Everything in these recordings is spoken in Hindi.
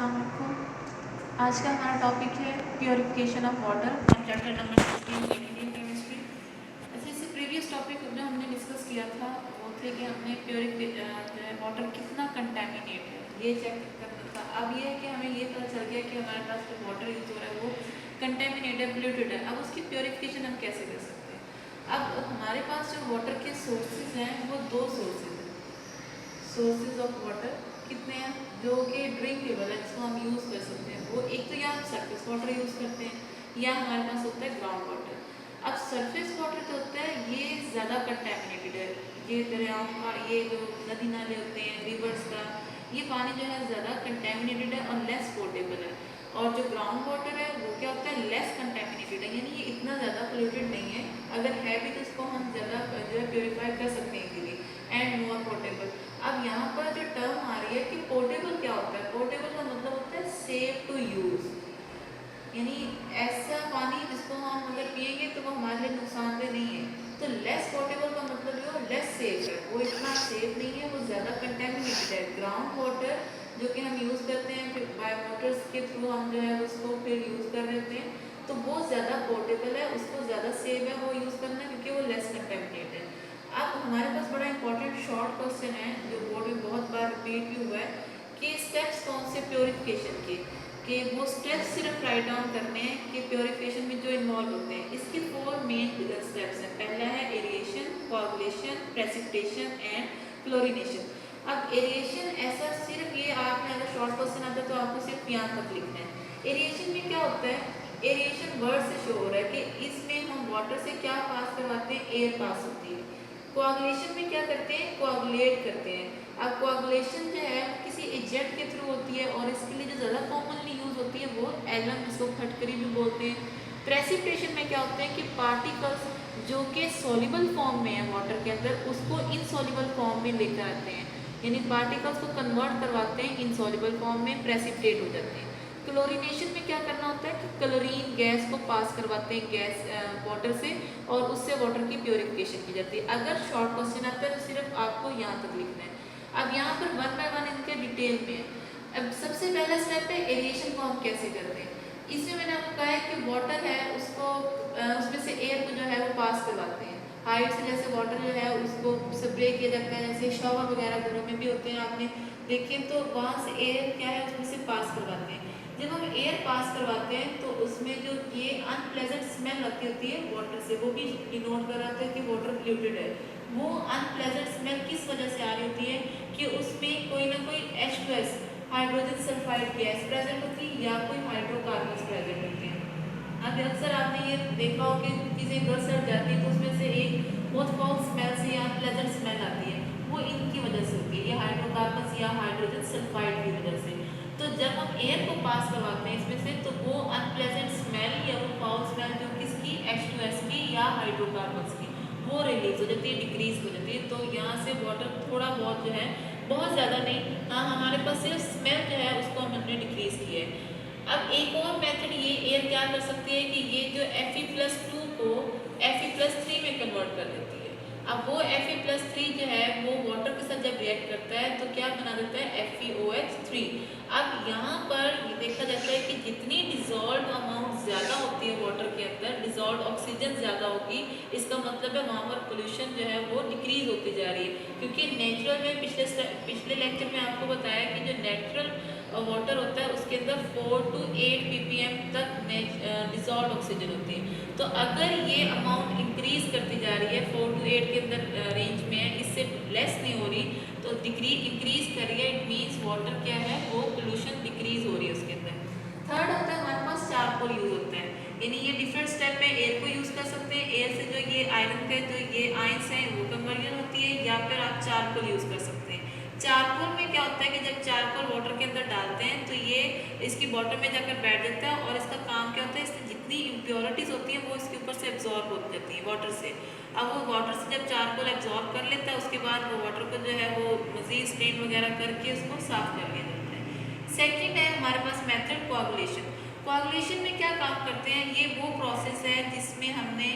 अस्सलाम वालेकुम। आज का हमारा टॉपिक है purification of water, chapter number 16 Indian chemistry. अच्छा, इससे प्रीवियस टॉपिक जो हमने डिस्कस किया था वो थे कि हमने जो है वाटर कितना कंटेमिनेट है ये चेक करना था। अब ये है कि हमें ये पता चल गया कि हमारे पास जो वाटर यूज हो रहा है वो कंटेमिनेट है, पोल्यूटेड है। अब उसकी प्योरिफिकेशन हम कैसे कर सकते हैं? अब हमारे पास जो वाटर के सोर्सेज हैं वो दो सोर्सेज हैं। सोर्सेज ऑफ वाटर कितने हैं जो कि ड्रिंकेबल है, जिसको हम यूज़ कर सकते हैं? वो एक तो या हम सरफेस वाटर यूज़ करते हैं या हमारे पास होता है ग्राउंड वाटर। अब सरफेस वाटर जो होता है ये ज़्यादा कंटेमिनेटेड है। ये दरियाओं का, ये जो नदी नाले होते हैं, रिवर्स का, ये पानी जो है ज़्यादा कंटेमिनेटेड है और लेस पोर्टेबल है। और जो ग्राउंड वाटर है वो क्या होता है, लेस कंटेमिनेटेड है, यानी ये इतना ज़्यादा पोल्यूटेड नहीं है। अगर है भी तो इसको हम ज़्यादा जो है प्योरीफाई कर सकते हैं इजीली एंड मोर पोर्टेबल। अब यहाँ पर जो टर्म आ रही है कि पोर्टेबल क्या होता है? पोर्टेबल का मतलब होता है सेफ टू यूज, यानी ऐसा पानी जिसको हम अगर पिएंगे तो वो हमारे लिए नुकसानदेह नहीं है। तो लेस पोर्टेबल का मतलब जो लेस सेफ है, वो इतना सेफ नहीं है, वो ज़्यादा कंटेमिनेटेड है। ग्राउंड वाटर जो कि हम यूज़ करते हैं, फिर बाय मोटर्स के थ्रू हम जो है उसको फिर यूज़ कर लेते हैं, तो वो ज़्यादा पोर्टेबल है, उसको ज़्यादा सेफ है वो यूज़ करना, क्योंकि वो लेस कंटेमिनेटेड है। अब हमारे पास बड़ा इंपॉर्टेंट शॉर्ट क्वेश्चन है जो बोर्ड में बहुत बार रिपीट भी हुआ है कि स्टेप्स कौन से प्योरिफिकेशन के, कि वो स्टेप्स सिर्फ राइट डाउन करने हैं कि प्योरिफिकेशन में जो इन्वॉल्व होते हैं। इसके 4 मेन स्टेप्स हैं। पहला है एरिएशन, कोagulation, प्रेसिपिटेशन एंड क्लोरीनेशन। अब एरिएशन ऐसा सिर्फ ये आपने अगर शॉर्ट क्वेश्चन आता है तो आपको सिर्फ यहाँ तक लिखना है। एरिएशन में क्या होता है? एरिएशन वर्ड से शो हो रहा है कि इसमें हम वाटर से क्या पास करवाते हैं, एयर पास होती है। कोagulation में क्या करते हैं, कोagुलेट करते हैं। अब कोagulation जो है किसी एजेंट के थ्रू होती है और इसके लिए जो ज़्यादा कॉमनली यूज होती है वो एलम, जिसको फटकरी भी बोलते हैं। प्रेसिपिटेशन में क्या होता है कि पार्टिकल्स जो कि सॉल्युबल फॉर्म में है वाटर के अंदर, उसको इनसॉल्युबल फॉर्म में लेकर आते हैं, यानी पार्टिकल्स को कन्वर्ट करवाते हैं इनसॉल्युबल फॉर्म में, प्रेसिपिटेट हो जाते हैं। क्लोरीनेशन में क्या करना होता है कि क्लोरीन गैस को पास करवाते हैं गैस वाटर से, और उससे वाटर की प्योरिफिकेशन की जाती है। अगर शॉर्ट क्वेश्चन आता है तो सिर्फ आपको यहाँ तक लिखना है। अब यहाँ पर 1 बाय 1 इनके डिटेल में है। अब सबसे पहला स्टेप है एरिएशन को हम कैसे करते हैं। इसमें मैंने आपको कहा है कि वाटर है उसको उसमें से एयर को जो है वो पास करवाते हैं हाइट से। जैसे वाटर जो है उसको स्प्रे किया जाता है, जैसे शॉवर वगैरह घरों में भी होते हैं, आपने देखें तो वहाँ से एयर क्या है उसमें से पास करवाते हैं। जब हम एयर पास करवाते हैं तो उसमें जो ये अनप्लेजेंट स्मेल आती होती है वाटर से, वो भी डिनोट कराता है कि वाटर पोल्यूटेड है। वो अनप्लेजेंट स्मेल किस वजह से आ रही होती है कि उसमें कोई ना कोई H2S hydrogen sulphide gas present होती है या कोई हाइड्रोकार्बन्स प्रेजेंट होते हैं। अब अक्सर आपने ये देखा हो कि चीज़ें घर सड़ जाती है तो उसमें से एक बहुत फाउल स्मेल से या अनप्लेजेंट स्मेल आती है, वो इनकी वजह से होती है, ये हाइड्रोकार्बन्स या हाइड्रोजन सल्फाइड की वजह से। तो जब हम एयर को पास करवाते हैं इसमें से, तो वो अनप्लेजेंट स्मेल या वो फाउल स्मेल जो किसकी, H2S की या हाइड्रोकार्बन्स की, वो रिलीज हो जाती है, डिक्रीज हो जाती है। तो यहाँ से वाटर थोड़ा बहुत जो है, बहुत ज़्यादा नहीं, हाँ हमारे पास सिर्फ स्मेल जो है उसको हमने डिक्रीज किया है। अब एक और मेथड ये एयर क्या कर सकती है कि ये जो Fe+2 को Fe+3 में कन्वर्ट कर देती है। अब वो Fe+3 जो है वो वाटर के साथ जब रिएक्ट करता है तो क्या बना देता है, FeOH3। अब यहाँ पर ये देखा जाता है कि जितनी डिजॉल्व अमाउंट ज़्यादा होती है वाटर के अंदर, डिजॉल्व ऑक्सीजन ज़्यादा होगी, इसका मतलब है वहाँ पर पोल्यूशन जो है वो डिक्रीज होती जा रही है। क्योंकि नेचुरल में पिछले लेक्चर में आपको बताया कि जो नेचुरल वाटर होता है उसके अंदर 4 to 8 ppm तक डिजॉल्व ऑक्सीजन होती है। तो अगर ये अमाउंट इंक्रीज करती जा रही है, 4 to 8 के अंदर रेंज में है, इससे लेस नहीं हो रही, तो इंक्रीज कर रही है, इट मीन्स वाटर क्या है वो पोल्यूशन डिक्रीज हो रही है उसके अंदर। थर्ड होता है हमारे पास चारकोल यूज होता है, यानी ये डिफरेंट स्टेप में एयर को यूज कर सकते हैं। एयर से जो ये आयरन के जो ये आयंस हैं वो कन्वर्जन होती है, या फिर आप चारकोल यूज कर सकते हैं। चारकोल में क्या होता है कि जब चारकोल वाटर के अंदर डालते हैं तो ये इसकी बॉटम में जाकर बैठ जाता है, और इसका काम क्या होता है, इससे जितनी इम्प्योरिटीज़ होती हैं वो इसके ऊपर से एब्जॉर्ब हो जाती हैं वाटर से। अब वो वाटर से जब चारकोल एब्जॉर्ब कर लेता है उसके बाद वो वाटर को जो है वो मज़ीद स्टेन वगैरह करके उसको साफ कर लिया जाता है। सेकेंड है हमारे पास मेथड कोagulation। कोagulation में क्या काम करते हैं, ये वो प्रोसेस है जिसमें हमने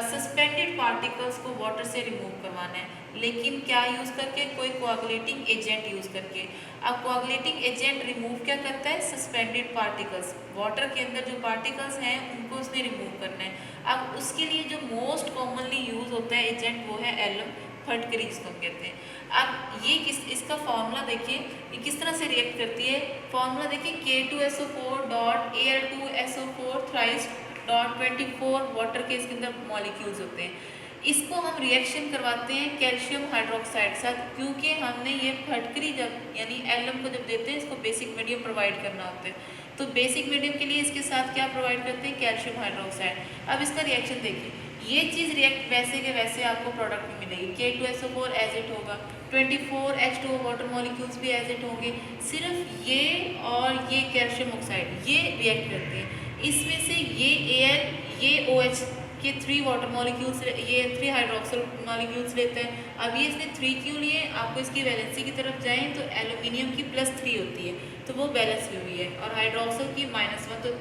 सस्पेंडेड पार्टिकल्स को वाटर से रिमूव करवाना है, लेकिन क्या यूज़ करके, कोई कोआगुलेटिंग एजेंट यूज़ करके। अब कोआगुलेटिंग एजेंट रिमूव क्या करता है, सस्पेंडेड पार्टिकल्स, वाटर के अंदर जो पार्टिकल्स हैं उनको उसने रिमूव करना है। अब उसके लिए जो मोस्ट कॉमनली यूज़ होता है एजेंट वो है एलम, फटकरी जिसको हम कहते हैं। अब ये इसका फॉर्मूला देखिए, ये किस तरह से रिएक्ट करती है। फॉर्मूला देखिए, K2SO4 dot Al2SO4 thrice dot 24 water के इसके अंदर मॉलिक्यूल्स होते हैं। इसको हम रिएक्शन करवाते हैं कैल्शियम हाइड्रोक्साइड के साथ, क्योंकि हमने ये फटकरी जब यानी एलम को जब देते हैं इसको बेसिक मीडियम प्रोवाइड करना होता है। तो बेसिक मीडियम के लिए इसके साथ क्या प्रोवाइड करते हैं, कैल्शियम हाइड्रोक्साइड। अब इसका रिएक्शन देखिए, ये चीज़ रिएक्ट वैसे के वैसे आपको प्रोडक्ट में मिलेगी। K2SO4 एज इट होगा, 24H2O वाटर मॉलिक्यूल्स भी एज इट होंगे। सिर्फ ये और ये कैल्शियम ऑक्साइड ये रिएक्ट करते हैं। इसमें से ये Al ये OH के 3 वाटर मॉलिक्यूल्स, ये 3 हाइड्रोक्सिल मॉलिक्यूल्स लेता है। अब ये इसने 3 क्यों लिए, आपको इसकी वैलेंसी की तरफ जाएं तो एल्यूमिनियम की +3 होती है, तो वो बैलेंस हुई है, और हाइड्रोक्सिल की -1, तो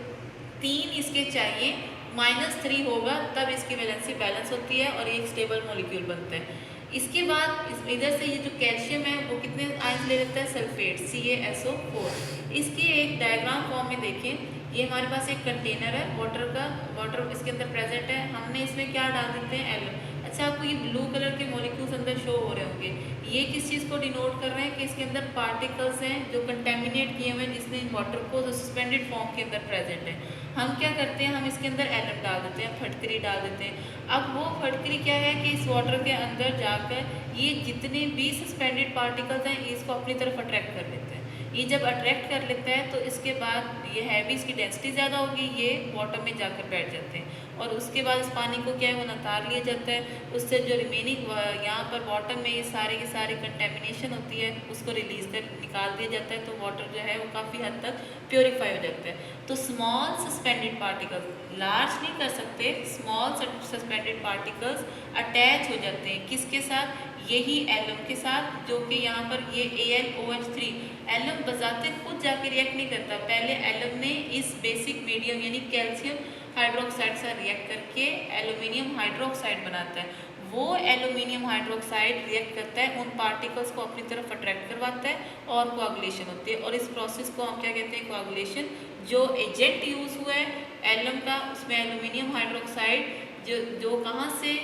3 इसके चाहिए, -3 होगा तब इसकी वैलेंसी बैलेंस होती है और ये एक स्टेबल मॉलिक्यूल बनता है। इसके बाद इधर से ये जो कैल्शियम है वो कितने आयंस ले लेता है, सल्फेट CaSO4। इसकी एक डायग्राम फॉर्म में देखें, ये हमारे पास एक कंटेनर है वाटर का, वाटर इसके अंदर प्रेजेंट है, हमने इसमें क्या डाल देते हैं, एलम। अच्छा, आपको ये ब्लू कलर के मॉलिक्यूल्स अंदर शो हो रहे होंगे, ये किस चीज़ को डिनोट कर रहे हैं कि इसके अंदर पार्टिकल्स हैं जो कंटेमिनेट किए हुए हैं, जिसने वाटर को जो सस्पेंडेड फॉर्म के अंदर प्रेजेंट है। हम क्या करते हैं, हम इसके अंदर एलम डाल देते हैं, फटकरी डाल देते हैं। अब वो फटकरी क्या है कि इस वाटर के अंदर जाकर ये जितने भी सस्पेंडेड पार्टिकल्स हैं इसको अपनी तरफ अट्रैक्ट कर लेते हैं। ये जब अट्रैक्ट कर लेता है तो इसके बाद ये है भी, इसकी डेंसिटी ज़्यादा होगी, ये वाटर में जाकर बैठ जाते हैं, और उसके बाद इस पानी को क्या है वो नतार लिया जाता है, उससे जो रिमेनिंग यहाँ पर वाटर में ये सारे के सारे कंटेमिनेशन होती है उसको रिलीज कर निकाल दिया जाता है, तो वाटर जो है वो काफ़ी हद तक प्योरीफाई हो जाता है। तो स्मॉल सस्पेंडेड पार्टिकल्स, लार्ज नहीं कर सकते, स्मॉल सस्पेंडेड पार्टिकल्स अटैच हो जाते हैं किसके साथ, यही एलम के साथ, जो कि यहाँ पर ये AlOH3, एलम बजाते खुद जाके रिएक्ट नहीं करता, पहले एलम ने इस बेसिक मीडियम यानी कैल्शियम हाइड्रोक्साइड से रिएक्ट करके एल्यूमिनियम हाइड्रोक्साइड बनाता है। वो एल्यूमिनियम हाइड्रोक्साइड रिएक्ट करता है, उन पार्टिकल्स को अपनी तरफ अट्रैक्ट करवाता है और कोआगुलेशन होती है, और इस प्रोसेस को हम क्या कहते हैं, कोआगुलेशन। जो एजेंट यूज़ हुआ है एलम का, उसमें एल्यूमिनियम हाइड्रोक्साइड जो कहाँ से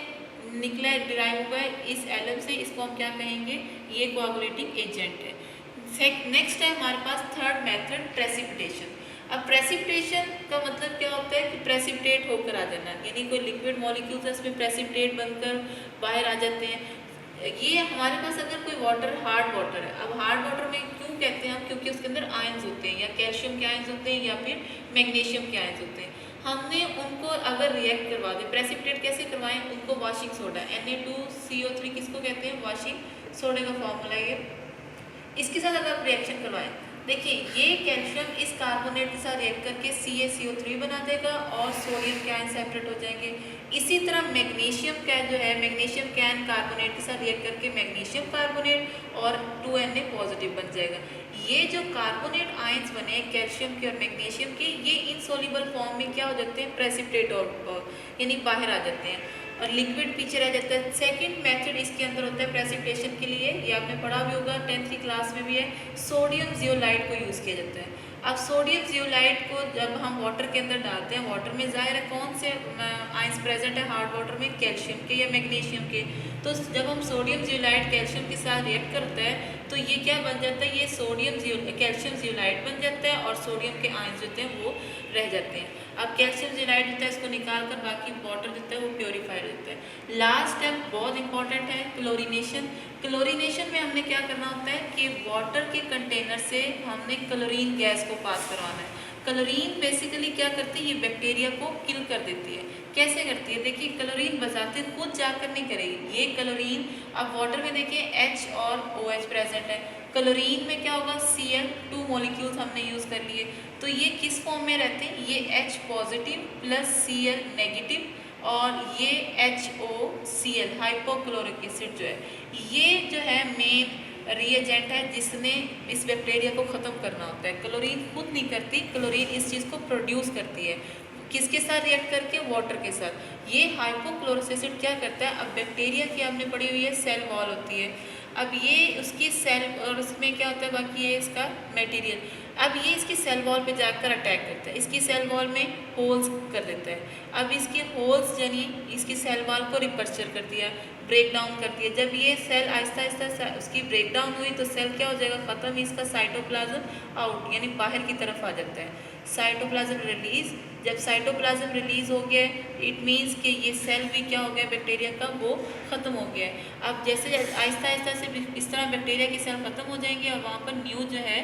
निकला है, डिराइव हुआ है इस एलम से, इसको हम क्या कहेंगे, ये कोआगुलेटिंग एजेंट है। नेक्स्ट है हमारे पास थर्ड मेथड, प्रेसिपिटेशन। अब प्रेसिपिटेशन का मतलब क्या होता है कि प्रेसिपिटेट होकर आ जाना, यानी कोई लिक्विड मॉलिक्यूल्स है उसमें प्रेसिपिटेट बनकर बाहर आ जाते हैं। ये हमारे पास अगर कोई वाटर, हार्ड वाटर है, अब हार्ड वाटर में क्यों कहते हैं हम, क्योंकि उसके अंदर आयंस होते हैं, या कैल्शियम के आयंस होते हैं या फिर मैग्नीशियम के आयंस होते हैं। हमने उनको अगर रिएक्ट करवा दें, प्रेसिपिटेट कैसे करवाएं, उनको वॉशिंग सोडा Na2CO3 किसको कहते हैं, वॉशिंग सोडे का फॉर्मूला ये, इसके साथ अगर आप रिएक्शन करवाएं, देखिए ये कैल्शियम इस कार्बोनेट के साथ रिएक्ट करके CaCO3 बना देगा और सोडियम के आयन सेपरेट हो जाएंगे। इसी तरह मैग्नीशियम का जो है, मैग्नीशियम के आयन कार्बोनेट के साथ रिएक्ट करके मैग्नीशियम कार्बोनेट और 2Na पॉजिटिव बन जाएगा। ये जो कार्बोनेट आयंस बने कैल्शियम के और मैग्नीशियम के, ये इनसोल्यूबल फॉर्म में क्या हो जाते हैं, प्रेसिपिटेट और यानी बाहर आ जाते हैं, और लिक्विड पीछे रह जाता है। सेकंड मेथड इसके अंदर होता है प्रेसिपिटेशन के लिए, ये आपने पढ़ा भी होगा 10th की क्लास में भी है, सोडियम जियोलाइट को यूज़ किया जाता है। अब सोडियम जियोलाइट को जब हम वाटर के अंदर डालते हैं, वाटर में ज़ाहिर है कौन से आयंस प्रेजेंट है हार्ड वाटर में, कैल्शियम के या मैग्नीशियम के, तो जब हम सोडियम जियोलाइट कैल्शियम के साथ रिएक्ट करता है तो ये क्या बन जाता है, ये कैल्शियम जियोलाइट बन जाता है और सोडियम के आयंस होते हैं वो रह जाते हैं। अब कैल्शियम जियोलाइट होता है, इसको निकाल कर बाकी वाटर होता है वो प्योरीफाइड होता है। लास्ट स्टेप बहुत इंपॉर्टेंट है, क्लोरीनेशन। क्लोरीनेशन में हमने क्या करना होता है कि वाटर के कंटेनर से हमने क्लोरीन गैस को पास करवाना है। क्लोरीन बेसिकली क्या करती है, ये बैक्टीरिया को किल कर देती है। कैसे करती है, देखिए क्लोरीन बजाते खुद जाकर नहीं करेगी, ये क्लोरीन, अब वाटर में देखिए H और OH प्रेजेंट है, क्लोरीन में क्या होगा, Cl2 मॉलिक्यूल्स हमने यूज़ कर लिए, तो ये किस फॉर्म में रहते हैं, ये H positive plus Cl negative और ये HOCl हाइपोक्लोरिक एसिड जो है, ये जो है मेन रिएजेंट है जिसने इस बैक्टीरिया को ख़त्म करना होता है। क्लोरीन खुद नहीं करती, क्लोरीन इस चीज़ को प्रोड्यूस करती है। किसके साथ रिएक्ट करके, वाटर के साथ। ये हाइपोक्लोरस एसिड क्या करता है, अब बैक्टीरिया की आपने पढ़ी हुई है सेल वॉल होती है, अब ये उसकी सेल और उसमें क्या होता है बाकी ये इसका मटेरियल, अब ये इसकी सेल वॉल पे जाकर अटैक करता है, इसकी सेल वॉल में होल्स कर देता है। अब इसके होल्स यानी इसकी सेल वॉल को रिपर्चर कर दिया, ब्रेक डाउन कर दिया। जब ये सेल आहिस्ता आहिस्ता उसकी ब्रेक डाउन हुई तो सेल क्या हो जाएगा, ख़त्म, इसका साइटोप्लाज्म आउट यानी बाहर की तरफ आ जाता है। साइटोप्लाज्म रिलीज, जब साइटोप्लाज्म रिलीज हो गया इट मीन्स कि ये सेल भी क्या हो गया बैक्टीरिया का, वो ख़त्म हो गया है। अब जैसे आहिस्ता आहिस्ता से इस तरह बैक्टीरिया की सेल ख़त्म हो जाएंगी और वहाँ पर न्यू जो है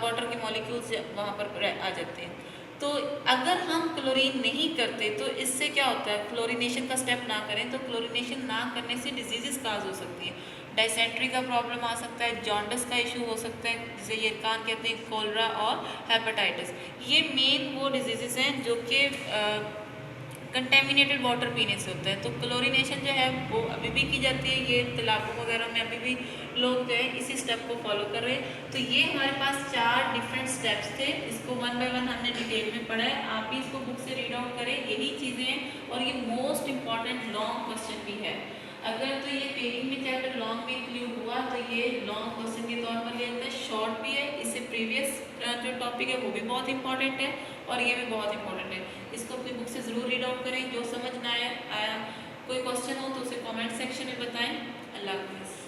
वाटर के मॉलिक्यूल्स वहाँ पर आ जाते हैं। तो अगर हम क्लोरीन नहीं करते तो इससे क्या होता है, क्लोरीनेशन का स्टेप ना करें तो क्लोरीनेशन ना करने से डिजीजेस काज हो सकती है। डायसेंट्री का प्रॉब्लम आ सकता है, जॉन्डिस का इशू हो सकता है जिसे यरकान कहते हैं, कोलरा और हेपेटाइटिस। ये मेन वो डिजीजेस हैं जो कि कंटेमिनेटेड वाटर पीने से होता है। तो क्लोरीनेशन जो है वो अभी भी की जाती है, ये तालाबों वगैरह में अभी भी लोग जो है इसी स्टेप को फॉलो कर रहे हैं। तो ये हमारे पास 4 डिफरेंट स्टेप्स थे, इसको 1 बाय 1 हमने डिटेल में पढ़ा है। आप भी इसको बुक से रीड आउट करें, यही चीज़ें हैं और ये मोस्ट इंपॉर्टेंट लॉन्ग क्वेश्चन भी है। अगर तो ये पेरिंग में चैप्टर लॉन्ग में इंक्लूड हुआ तो ये लॉन्ग क्वेश्चन के तौर पर लिया जाता है, शॉर्ट भी है, इससे प्रीवियस जो टॉपिक है वो भी बहुत इंपॉर्टेंट है और ये भी बहुत इंपॉर्टेंट है। इसको अपनी बुक से ज़रूर रीड आउट करें। जो समझ ना आया कोई क्वेश्चन हो तो उसे कमेंट सेक्शन में बताएं। अल्लाह हाफिज़।